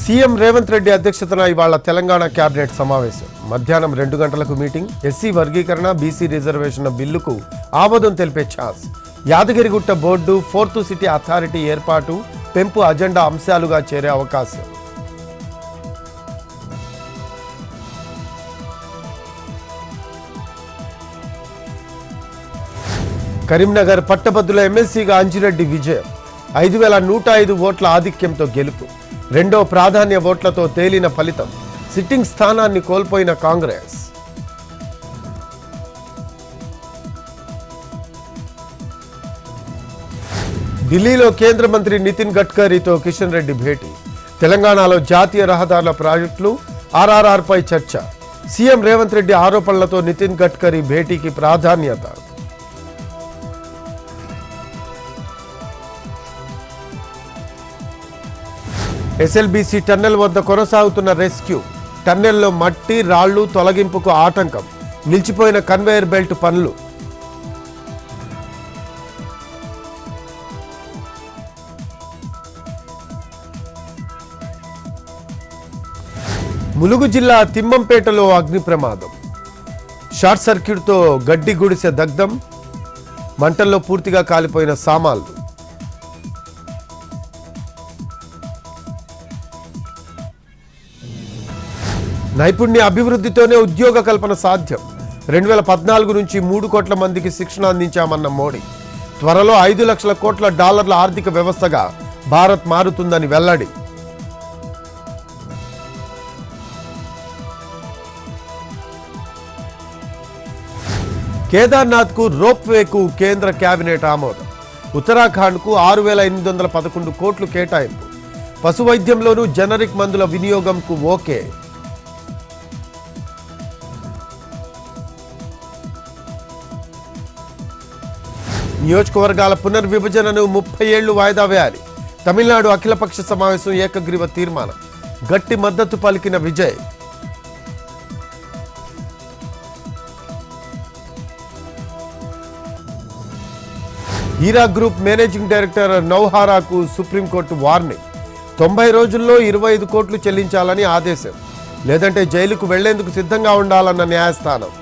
CM Revanth Reddy అధ్యక్షతన ఇవాళ Telangana cabinet సమావేశం. మధ్యాహ్నం 2 గంటలకు మీటింగ్. ఎస్సీ వర్గీకరణ, బీసీ రిజర్వేషన్ల బిల్లుకు ఆమోదం తెలిపే chance. Yadagirigutta board, 4th city authority ఏర్పాటు, పెంపు అజెండా అంశాలుగా చేరే అవకాశం. కరీంనగర్ పట్టభద్రుల ఎమ్మెల్సీగా అంజిరెడ్డి విజయం. 5105 ఓట్ల ఆధిక్యంతో గెలుపు. రెండో ప్రాధాన్య ఓట్లతో తేలిన ఫలితం. సిట్టింగ్ స్థానాన్ని కోల్పోయిన కాంగ్రెస్. ఢిల్లీలో కేంద్ర మంత్రి నితిన్ గడ్కరీతో కిషన్ రెడ్డి భేటీ. తెలంగాణలో జాతీయ రహదారుల ప్రాజెక్టులు, ఆర్ఆర్ఆర్పై చర్చ. సీఎం రేవంత్ రెడ్డి ఆరోపణలతో నితిన్ గడ్కరీ భేటీకి ప్రాధాన్యత. ఎస్ఎల్బీసీ టన్నెల్ వద్ద కొనసాగుతున్న రెస్క్యూ. టన్నెల్లో మట్టి, రాళ్లు తొలగింపుకు ఆటంకం. నిలిచిపోయిన కన్వేయర్ బెల్ట్ పనులు. ములుగు జిల్లా తిమ్మంపేటలో అగ్ని ప్రమాదం. షార్ట్ సర్క్యూట్తో గడ్డి గుడిసె దగ్ధం. మంటల్లో పూర్తిగా కాలిపోయిన సామాన్లు. నైపుణ్య అభివృద్ధితోనే ఉద్యోగ కల్పన సాధ్యం. 2014 నుంచి 3 కోట్ల మందికి శిక్షణ అందించామన్న మోడీ. త్వరలో 5 లక్షల కోట్ల డాలర్ల ఆర్థిక వ్యవస్థగా భారత్ మారుతుందని వెల్లడి. కేదార్నాథ్కు రోప్వేకు కేంద్ర కేబినెట్ ఆమోదం. ఉత్తరాఖండ్కు 6811 కోట్లు కేటాయింపు. పశు వైద్యంలోనూ జనరిక్ మందుల వినియోగంకు ఓకే. నియోజకవర్గాల పునర్విభజనను 30 ఏళ్లు వాయిదా వేయాలి. తమిళనాడు అఖిలపక్ష సమావేశం ఏకగ్రీవ తీర్మానం. గట్టి మద్దతు పలికిన Vijay. Heera group managing director నౌహారాకు సుప్రీంకోర్టు వార్నింగ్. 90 రోజుల్లో 25 కోట్లు చెల్లించాలని ఆదేశం. లేదంటే జైలుకు వెళ్లేందుకు సిద్ధంగా ఉండాలన్న న్యాయస్థానం.